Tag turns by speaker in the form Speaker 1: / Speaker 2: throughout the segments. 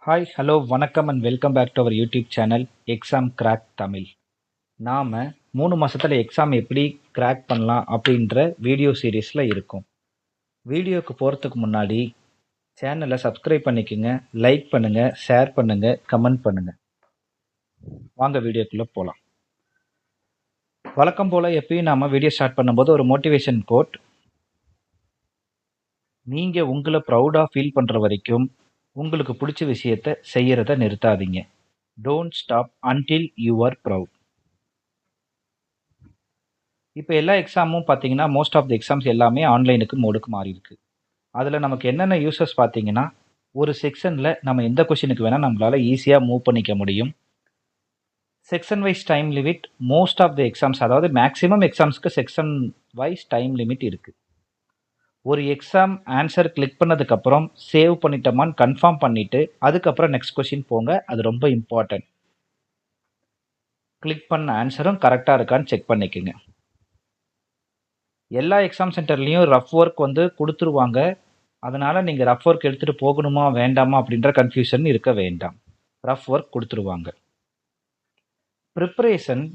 Speaker 1: Hi, hello, வணக்கம் and welcome back to our YouTube channel exam crack Tamil. நாம் 3 மாதத்தில் exam எப்படி கிராக் பண்ணலாம் அப்படின்ற வீடியோ சீரீஸில் இருக்கோம். வீடியோக்கு போகிறதுக்கு முன்னாடி சேனலை சப்ஸ்கிரைப் பண்ணிக்கோங்க, லைக் பண்ணுங்கள், ஷேர் பண்ணுங்கள், கமெண்ட் பண்ணுங்கள். வாங்க வீடியோக்குள்ளே போகலாம். வழக்கம் போல் எப்பயும் நாம் வீடியோ ஸ்டார்ட் பண்ணும்போது ஒரு மோட்டிவேஷன் கோட். நீங்கள் உங்களை ப்ரௌடாக ஃபீல் பண்ணுற வரைக்கும் உங்களுக்கு பிடிச்ச விஷயத்தை செய்கிறத நிறுத்தாதீங்க. Don't stop until you are proud. இப்போ எல்லா எக்ஸாமும் பார்த்தீங்கன்னா மோஸ்ட் ஆஃப் தி எக்ஸாம்ஸ் எல்லாமே ஆன்லைனுக்கு மோடுக்கு மாறி இருக்கு. அதில் நமக்கு என்னென்ன யூசஸ் பார்த்தீங்கன்னா, ஒரு செக்ஷனில் நம்ம எந்த கொஷினுக்கு வேணால் நம்மளால் ஈஸியாக மூவ் பண்ணிக்க முடியும். Section wise time limit most of the exams, அதாவது மேக்ஸிமம் எக்ஸாம்ஸ்க்கு செக்ஷன் வைஸ் டைம் லிமிட் இருக்குது. ஒரு எக்ஸாம் ஆன்சர் கிளிக் பண்ணதுக்கப்புறம் சேவ் பண்ணிட்டோமான்னு கன்ஃபார்ம் பண்ணிவிட்டு அதுக்கப்புறம் நெக்ஸ்ட் கொஷின் போங்க. அது ரொம்ப இம்பார்ட்டன்ட். கிளிக் பண்ண ஆன்சரும் கரெக்டாக இருக்கான்னு செக் பண்ணிக்கோங்க. எல்லா எக்ஸாம் சென்டர்லேயும் ரஃப் ஒர்க் கொடுத்துருவாங்க. அதனால் நீங்கள் ரஃப் ஒர்க் எடுத்துகிட்டு போகணுமா வேண்டாமா அப்படின்ற கன்ஃபியூஷன் இருக்க வேண்டாம். ரஃப் ஒர்க் கொடுத்துருவாங்க. ப்ரிப்பரேஷன்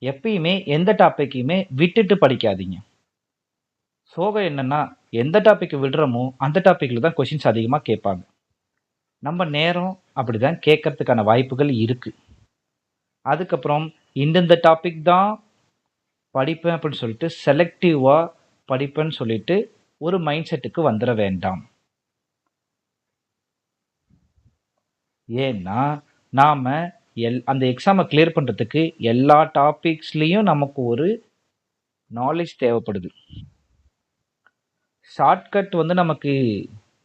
Speaker 1: எப்பயுமே எந்த டாப்பிக்கையுமே விட்டுட்டு படிக்காதீங்க. சோகம் என்னென்னா, எந்த டாபிக் விடுறோமோ அந்த டாப்பிக்கில் தான் கொஷின்ஸ் அதிகமாக கேட்பாங்க. நம்ம நேரம் அப்படி தான் கேட்கறதுக்கான வாய்ப்புகள் இருக்குது. அதுக்கப்புறம் இந்தந்த டாபிக் தான் படிப்பேன் அப்படின்னு சொல்லிட்டு செலக்டிவாக படிப்பேன்னு சொல்லிட்டு ஒரு மைண்ட் செட்டுக்கு வந்துட வேண்டாம். ஏன்னா நாம் அந்த எக்ஸாமை கிளியர் பண்ணுறதுக்கு எல்லா டாபிக்ஸ்லேயும் நமக்கு ஒரு நாலேஜ் தேவைப்படுது. ஷார்ட்கட் நமக்கு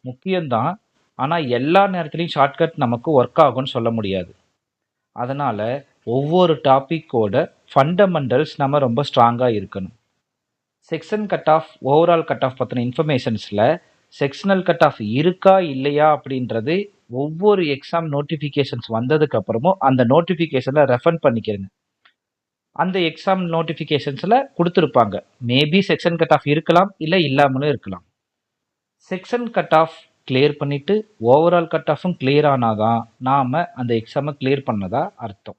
Speaker 1: முக்கியம்தான், ஆனால் எல்லா நேரத்துலையும் ஷார்ட்கட் நமக்கு ஒர்க் ஆகும்னு சொல்ல முடியாது. அதனால் ஒவ்வொரு டாப்பிக்கோட ஃபண்டமெண்டல்ஸ் நம்ம ரொம்ப ஸ்ட்ராங்காக இருக்கணும். Section cut off, overall cut off பற்றின இன்ஃபர்மேஷன்ஸில் செக்ஷனல் கட் ஆஃப் இருக்கா இல்லையா அப்படின்றது ஒவ்வொரு எக்ஸாம் நோட்டிஃபிகேஷன்ஸ் வந்ததுக்கு அப்புறமும் அந்த நோட்டிஃபிகேஷனில் ரெஃபர் பண்ணிக்கிறேங்க. அந்த எக்ஸாம் நோட்டிஃபிகேஷன்ஸில் கொடுத்துருப்பாங்க. மேபி செக்ஷன் கட் ஆஃப் இருக்கலாம், இல்லை இல்லாமலும் இருக்கலாம். செக்ஷன் கட் ஆஃப் கிளியர் பண்ணிவிட்டு ஓவரால் கட் ஆஃபும் கிளியர் ஆனாதான் நாம் அந்த எக்ஸாமை கிளியர் பண்ணதா அர்த்தம்.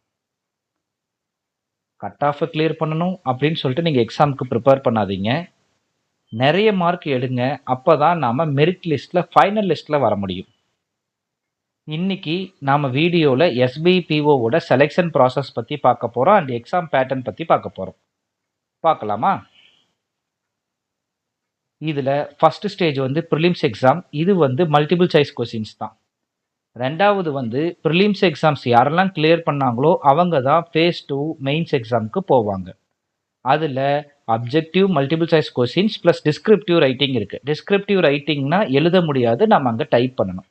Speaker 1: கட் ஆஃபை கிளியர் பண்ணணும் அப்படின்னு சொல்லிட்டு நீங்கள் எக்ஸாமுக்கு ப்ரிப்பேர் பண்ணாதீங்க. நிறைய மார்க் எடுங்க. அப்போ தான் நாம் மெரிட் லிஸ்ட்டில், ஃபைனல் லிஸ்ட்டில் வர முடியும். இன்னைக்கு நாம் வீடியோவில் எஸ்பிபிஓவோட செலெக்ஷன் ப்ராசஸ் பற்றி பார்க்க போகிறோம் அண்ட் எக்ஸாம் பேட்டர்ன் பற்றி பார்க்க போகிறோம். பார்க்கலாமா? இதில் ஃபஸ்ட்டு ஸ்டேஜ் ப்ரிலிம்ஸ் எக்ஸாம். இது மல்டிபிள் சாய்ஸ் கொஸ்டின்ஸ் தான். ரெண்டாவது ப்ரிலிம்ஸ் எக்ஸாம்ஸ் யாரெல்லாம் கிளியர் பண்ணாங்களோ அவங்க தான் ஃபேஸ் 2 மெயின்ஸ் எக்ஸாமுக்கு போவாங்க. அதில் objective multiple choice questions plus descriptive writing இருக்குது. டிஸ்கிரிப்டிவ் ரைட்டிங்னா எழுத முடியாது, நம்ம அங்கே டைப் பண்ணணும்.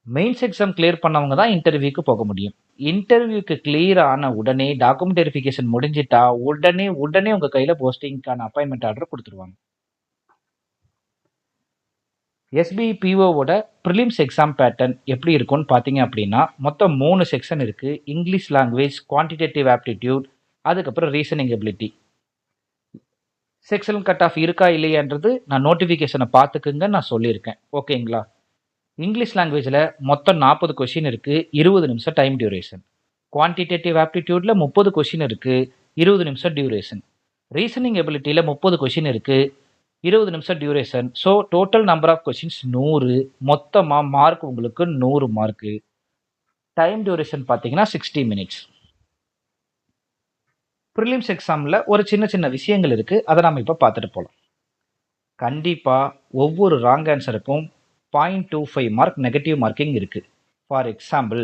Speaker 1: மெயின்ஸ் எக்ஸாம் கிளியர் பண்ணவங்க தான் இன்டர்வியூக்கு போக முடியும். இன்டர்வியூக்கு கிளியர் ஆன உடனே டாக்குமெண்ட் வெரிஃபிகேஷன் முடிஞ்சிட்டா உடனே உங்கள் கையில் போஸ்டிங்கான அப்பாயின்மெண்ட் ஆர்டர் கொடுத்துருவாங்க. எஸ்பிபிஓவோட ப்ரிலிம்ஸ் எக்ஸாம் பேட்டர்ன் எப்படி இருக்கும்னு பார்த்தீங்க அப்படின்னா, மொத்தம் 3 செக்ஷன் இருக்குது. இங்கிலீஷ் லாங்குவேஜ், குவான்டிடேட்டிவ் ஆப்டிடியூட், அதுக்கப்புறம் reasoning ability. Section cut off இருக்கா இல்லையான்றது நான் நோட்டிஃபிகேஷனை பார்த்துக்குங்க, நான் சொல்லியிருக்கேன். ஓகேங்களா? இங்கிலீஷ் லாங்குவேஜில் மொத்தம் 40 கொஷின் இருக்குது, 20 நிமிஷம் டைம் டியூரேஷன். குவான்டிடேட்டிவ் ஆப்டிடியூடில் 30 கொஷின் இருக்குது, 20 நிமிஷம் டியூரேஷன். ரீசனிங் எபிலிட்டியில் 30 கொஷின் இருக்குது, 20 நிமிஷம் duration. So total number of questions 100. மொத்தமாக மார்க் உங்களுக்கு 100 மார்க்கு. டைம் டியூரேஷன் பார்த்தீங்கன்னா 60 மினிட்ஸ். ப்ரிலிம்ஸ் எக்ஸாமில் ஒரு சின்ன விஷயங்கள் இருக்குது, அதை நம்ம இப்போ பார்த்துட்டு போகலாம். கண்டிப்பாக ஒவ்வொரு ராங் ஆன்சருக்கும் 0.25 மார்க் நெகட்டிவ் மார்க்கிங் இருக்குது. ஃபார் எக்ஸாம்பிள்,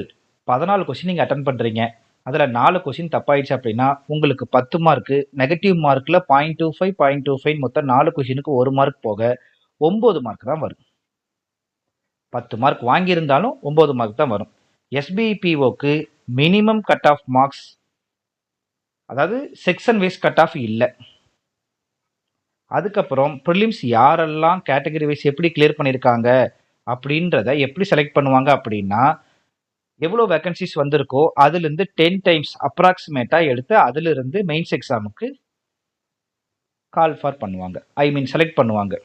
Speaker 1: 14 கொஷின் நீங்கள் அட்டன் பண்ணுறீங்க, அதில் 4 கொஷின் தப்பாயிடுச்சு அப்படின்னா உங்களுக்கு 10 மார்க்கு. நெகட்டிவ் மார்க்கில் 0.25 மொத்தம் 4 கொஷினுக்கு 1 மார்க் போக 9 மார்க் தான் வரும். 10 மார்க் வாங்கியிருந்தாலும் 9 மார்க் தான் வரும். எஸ்பிபிஓக்கு மினிமம் கட் ஆஃப் மார்க்ஸ், அதாவது செக்ஷன் வைஸ் கட் ஆஃப் இல்லை. அதுக்கப்புறம் ப்ரிலிம்ஸ் யாரெல்லாம் கேட்டகரி வைஸ் எப்படி கிளியர் பண்ணியிருக்காங்க அப்படின்றத எப்படி செலக்ட் பண்ணுவாங்க அப்படின்னா, எவ்வளோ வேகன்சிஸ் வந்திருக்கோ அதுலேருந்து 10 டைம்ஸ் அப்ராக்சிமேட்டாக எடுத்து அதிலிருந்து மெயின்ஸ் எக்ஸாமுக்கு கால் ஃபார் பண்ணுவாங்க, செலக்ட் பண்ணுவாங்க.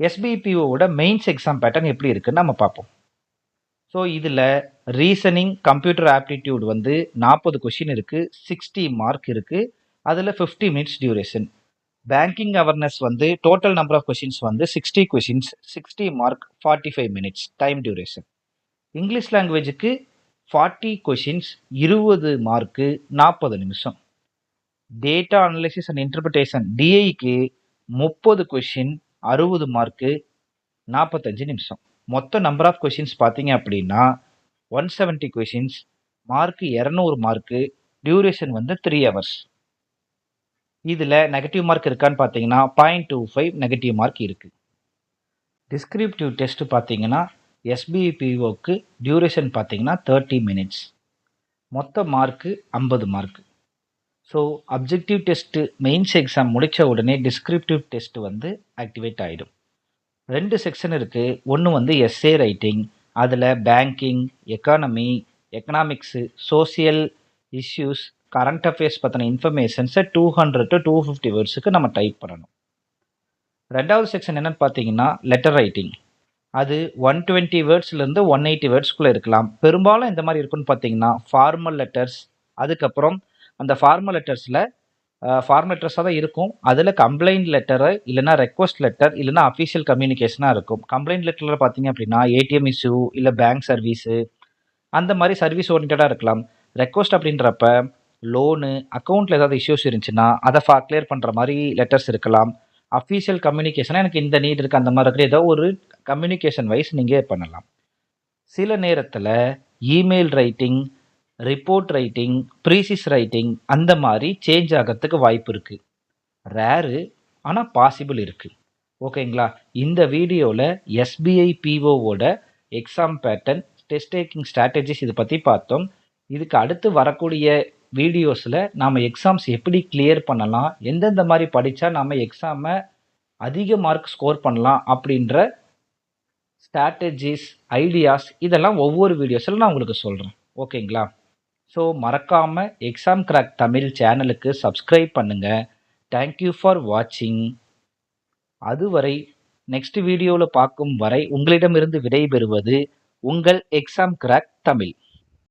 Speaker 1: எஸ்பிபிஓவோட மெயின்ஸ் எக்ஸாம் பேட்டர்ன் எப்படி இருக்குன்னு நம்ம பார்ப்போம். ஸோ இதில் ரீசனிங் கம்ப்யூட்டர் ஆப்டிடியூட் வந்து 40 கொஷின் இருக்குது, 60 மார்க் இருக்குது, அதில் 50 மினிட்ஸ் டியூரேஷன். பேங்கிங் அவேர்னஸ் வந்து டோட்டல் நம்பர் ஆஃப் கொஷின்ஸ் வந்து 60 questions, 60 mark, 45 minutes time duration. English லாங்குவேஜுக்கு 40 கொஷின்ஸ், 20 மார்க்கு, 40 நிமிஷம். டேட்டா அனலிசிஸ் அண்ட் இன்டர்பிரிட்டேஷன் டிஐக்கு 30 கொஷின், 60 மார்க்கு, 45 நிமிஷம். மொத்த நம்பர் ஆஃப் கொஷின்ஸ் பார்த்தீங்க அப்படின்னா 170 கொஷின்ஸ், மார்க்கு 200 மார்க்கு, டியூரேஷன் வந்து 3 ஹவர்ஸ். இதில் நெகட்டிவ் மார்க் இருக்கான்னு பார்த்தீங்கன்னா 0.25 நெகட்டிவ் மார்க் இருக்குது. டிஸ்கிரிப்டிவ் டெஸ்ட் பார்த்தீங்கன்னா எஸ்பிபிஓக்கு டியூரேஷன் பார்த்தீங்கன்னா 30 மினிட்ஸ். மொத்த mark 50 mark. So objective test mains exam முடித்த உடனே டிஸ்கிரிப்டிவ் டெஸ்ட் வந்து ஆக்டிவேட் ஆகிடும். 2 செக்ஷன் இருக்குது. ஒன்று வந்து எஸ்ஏ ரைட்டிங், அதில் banking, economy, economics, social issues, current affairs பற்றின இன்ஃபர்மேஷன்ஸை 200 to 250 வேர்ட்ஸுக்கு நம்ம டைப் பண்ணணும். 2வது செக்ஷன் என்னென்னு பார்த்தீங்கன்னா லெட்டர் ரைட்டிங். அது 120 வேர்ட்ஸ்லேருந்து 180 வேர்ட்ஸ்குள்ளே இருக்கலாம். பெரும்பாலும் இந்த மாதிரி இருக்குன்னு பார்த்தீங்கன்னா ஃபார்மல் லெட்டர்ஸ், அதுக்கப்புறம் அந்த ஃபார்மல் லெட்டர்ஸில் ஃபார்மல் லெட்டர்ஸாக தான் இருக்கும். அதில் கம்ப்ளைண்ட் லெட்டரு, இல்லைனா ரெக்வஸ்ட் லெட்டர், இல்லைனா அஃபீஷியல் கம்யூனிகேஷனாக இருக்கும். கம்ப்ளைண்ட் லெட்டரில் பார்த்தீங்க அப்படின்னா ஏடிஎம் இஷ்யூ, இல்லை பேங்க் சர்வீஸு, அந்த மாதிரி சர்வீஸ் ஓரியன்டாக இருக்கலாம். ரெக்வஸ்ட் அப்படின்றப்ப லோனு, அக்கௌண்ட்டில் ஏதாவது இஷ்யூஸ் இருந்துச்சுன்னா அதை கிளியர் பண்ணுற மாதிரி லெட்டர்ஸ் இருக்கலாம். அஃபீஷியல் கம்யூனிகேஷனாக எனக்கு இந்த நீட் இருக்குது அந்த மாதிரி இருக்கிற ஏதோ ஒரு கம்யூனிகேஷன் வைஸ் நீங்கள் பண்ணலாம். சில நேரத்தில் email writing, report writing, precious writing அந்த மாதிரி சேஞ்ச் ஆகிறதுக்கு வாய்ப்பு இருக்குது. ரேரு, ஆனால் பாசிபிள் இருக்குது. ஓகேங்களா? இந்த வீடியோவில் எஸ்பிஐ பிஓவோட exam pattern, test taking strategies இதை பற்றி பார்த்தோம். இதுக்கு அடுத்து வரக்கூடிய வீடியோஸில் நாம் எக்ஸாம்ஸ் எப்படி கிளியர் பண்ணலாம், எந்தெந்த மாதிரி படித்தா நாம் எக்ஸாமை அதிக மார்க் ஸ்கோர் பண்ணலாம் அப்படின்ற ஸ்ட்ராட்டஜிஸ், ஐடியாஸ் இதெல்லாம் ஒவ்வொரு வீடியோஸில் நான் உங்களுக்கு சொல்கிறேன். ஓகேங்களா? ஸோ மறக்காமல் எக்ஸாம் கிராக் தமிழ் சேனலுக்கு சப்ஸ்கிரைப் பண்ணுங்கள். தேங்க்யூ ஃபார் வாட்சிங். அதுவரை நெக்ஸ்ட் வீடியோவில் பார்க்கும் வரை உங்களிடமிருந்து விடைபெறுவது உங்கள் எக்ஸாம் கிராக் தமிழ்.